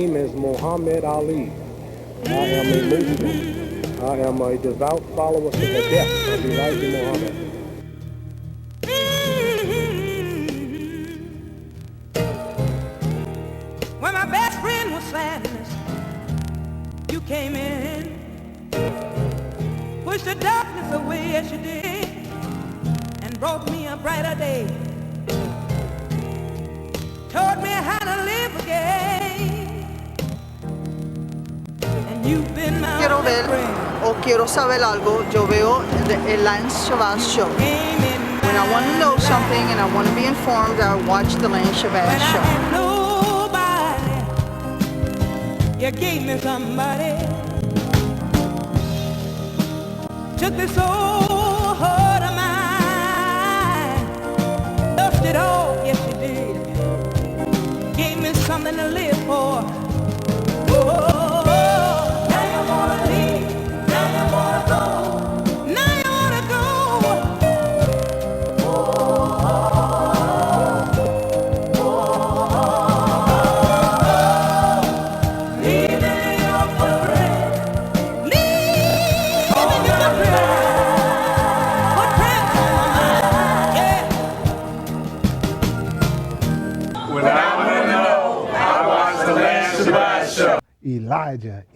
name is Muhammad Ali. I am a Muslim. I am a devout follower to the death of Elijah Muhammad. When my best friend was sadness, you came in, pushed the darkness away as you did, and brought me a brighter day. Taught me how to live again. And you've been my Quiero ver o quiero saber algo, yo veo el Lance-Shabazz show. When I want to know something and I want to be informed, I watch the Lance-Shabazz show. You gave me somebody, took this old heart of mine, dusted it off, yes you did, gave me something to live for. Oh, now you wanna leave, now you wanna go, now you wanna go.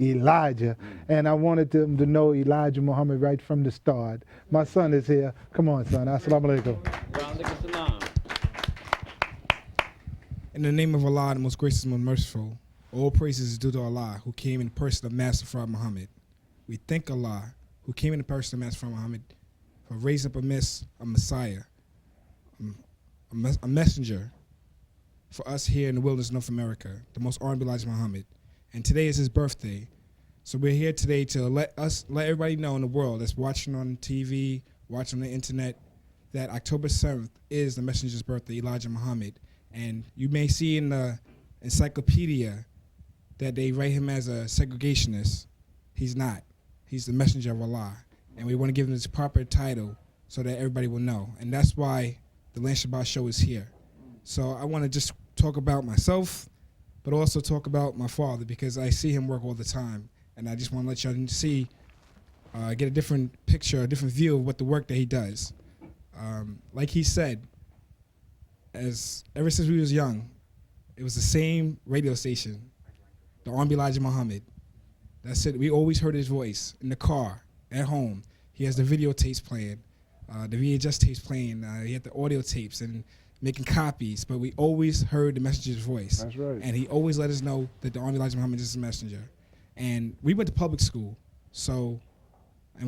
Elijah, and I wanted them to know Elijah Muhammad right from the start. My son is here. Come on, son. Assalamu alaikum. In the name of Allah, the most gracious and most merciful, all praises is due to Allah, who came in the person of Master Prophet Muhammad. We thank Allah, who came in the person of Master Prophet Muhammad, for raising up a Messiah, a messenger for us here in the wilderness of North America, the most honorable Elijah Muhammad. And today is his birthday. So we're here today to let everybody know in the world that's watching on TV, watching on the internet, that October 7th is the messenger's birthday, Elijah Muhammad. And you may see in the encyclopedia that they write him as a segregationist. He's not. He's the messenger of Allah. And we want to give him his proper title so that everybody will know. And that's why the LANCE-IBN show is here. So I want to just talk about myself, but also talk about my father, because I see him work all the time. And I just want to let y'all see, get a different picture, a different view of what the work that he does. Like he said, ever since we was young, it was the same radio station, the Honorable Elijah Muhammad. That's it. We always heard his voice in the car, at home. He has the videotapes playing, the VHS tapes playing. He had the audio tapes and making copies, but we always heard the messenger's voice. That's right. And he always let us know that the Honorable Elijah Muhammad is a messenger. And we went to public school, and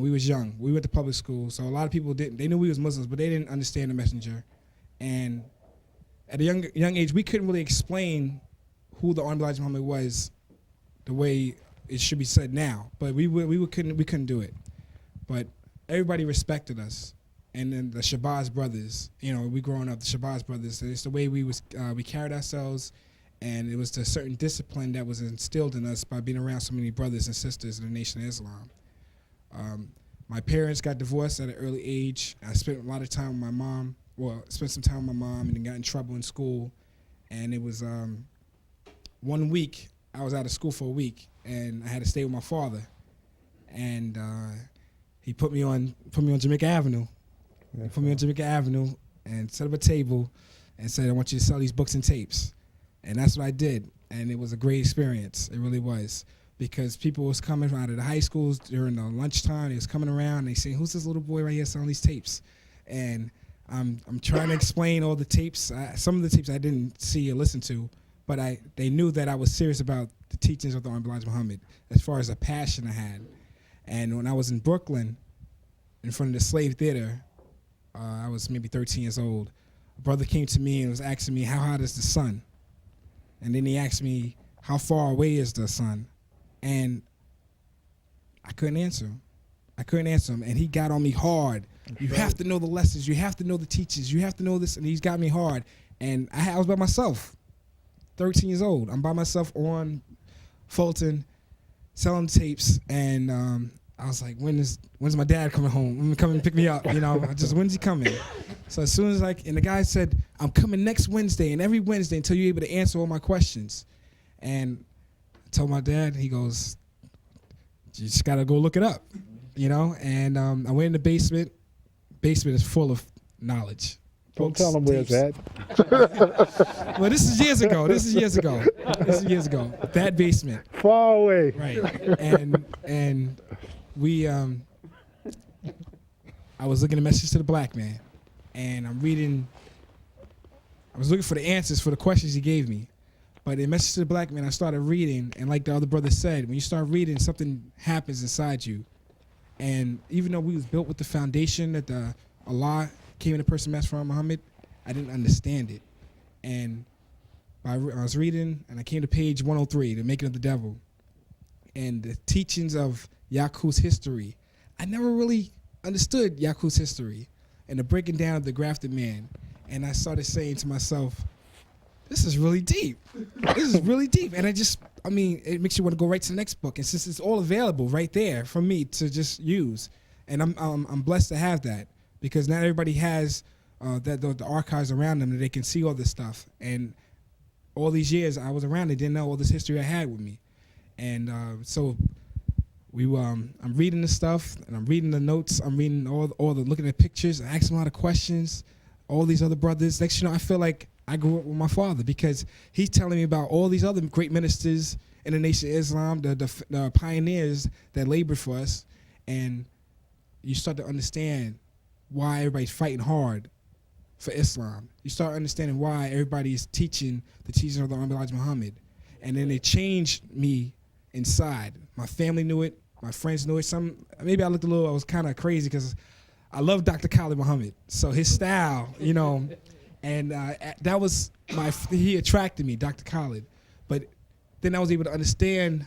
we was young. We went to public school, so a lot of people they knew we was Muslims, but they didn't understand the messenger. And at a young age, we couldn't really explain who the Honorable Elijah Muhammad was the way it should be said now. But we couldn't do it. But everybody respected us. And then the Shabazz brothers, we growing up, the Shabazz brothers, it's the way we carried ourselves, and it was the certain discipline that was instilled in us by being around so many brothers and sisters in the Nation of Islam. My parents got divorced at an early age. I spent a lot of time with my mom. Well, spent some time with my mom and then got in trouble in school. And it was 1 week, I was out of school for a week, and I had to stay with my father. And he put me on Jamaica Avenue. He put me on Jamaica Avenue and set up a table and said, I want you to sell these books and tapes. And that's what I did. And it was a great experience. It really was. Because people was coming out of the high schools during the lunchtime. They was coming around and they saying, who's this little boy right here selling these tapes? And I'm trying to explain all the tapes. Some of the tapes I didn't see or listen to, but they knew that I was serious about the teachings of the Honorable Elijah Muhammad as far as a passion I had. And when I was in Brooklyn, in front of the Slave Theater, I was maybe 13 years old. A brother came to me and was asking me, how hot is the sun? And then he asked me, how far away is the sun? And I couldn't answer him. And he got on me hard. You have to know the lessons. You have to know the teachings. You have to know this. And he's got me hard. And I was by myself, 13 years old. I'm by myself on Fulton, selling tapes. And I was like, when's my dad coming home? When coming to pick me up? When's he coming? So as soon as and the guy said, I'm coming next Wednesday and every Wednesday until you're able to answer all my questions. And I told my dad. He goes, you just gotta go look it up, you know. And I went in the basement. Basement is full of knowledge. Don't Books, tell them where it's tapes. at. Well, this is years ago. This is years ago. That basement. Far away. Right. And we I was looking at Message to the Black Man, and I was looking for the answers for the questions he gave me. But in Message to the Black Man, I started reading, and like the other brother said, when you start reading, something happens inside you. And even though we was built with the foundation that Allah came in the person Master Muhammad, I didn't understand it. And I was reading, and I came to page 103, The Making of the Devil, and the teachings of Yaqu's history. I never really understood Yaqu's history and the breaking down of the grafted man. And I started saying to myself, this is really deep. This is really deep. And it makes you want to go right to the next book. And since it's all available right there for me to just use, and I'm blessed to have that, because not everybody has the archives around them that they can see all this stuff. And all these years I was around, they didn't know all this history I had with me. And so I'm reading the stuff, and I'm reading the notes. I'm reading all the looking at pictures, asking a lot of questions. All these other brothers. Next, I feel like I grew up with my father, because he's telling me about all these other great ministers in the Nation of Islam, the pioneers that labored for us. And you start to understand why everybody's fighting hard for Islam. You start understanding why everybody is teaching the teaching of the Honorable Elijah Muhammad. And then it changed me inside. My family knew it. My friends knew it. Maybe I was kind of crazy, because I love Dr. Khalid Muhammad. So his style, and that was he attracted me, Dr. Khalid. But then I was able to understand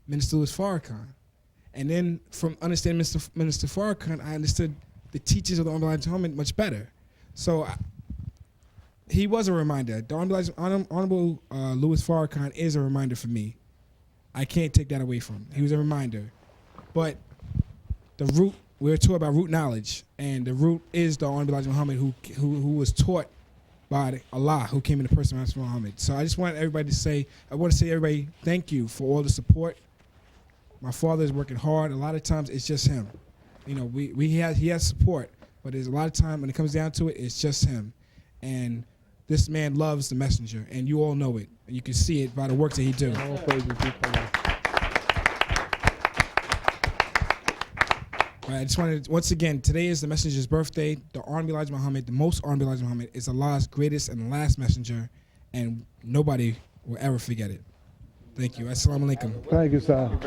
Minister Louis Farrakhan. And then from understanding Minister Farrakhan, I understood the teachings of the Honorable Elijah Muhammad much better. So he was a reminder. The Honorable Louis Farrakhan is a reminder for me. I can't take that away from him. He was a reminder. But the root, we're taught about root knowledge, and the root is the Honorable Elijah Muhammad, who was taught by Allah, who came in the person of Master Muhammad. So I just want everybody to say, everybody, thank you for all the support. My father is working hard. A lot of times it's just him. He has support, but there's a lot of time when it comes down to it, it's just him. And this man loves the messenger, and you all know it. And you can see it by the work that he do. I just wanted to, once again, today is the messenger's birthday. The Honorable Elijah Muhammad, the most Honorable Elijah Muhammad, is Allah's greatest and last messenger, and nobody will ever forget it. Thank you. Assalamu alaikum. Thank you, sir.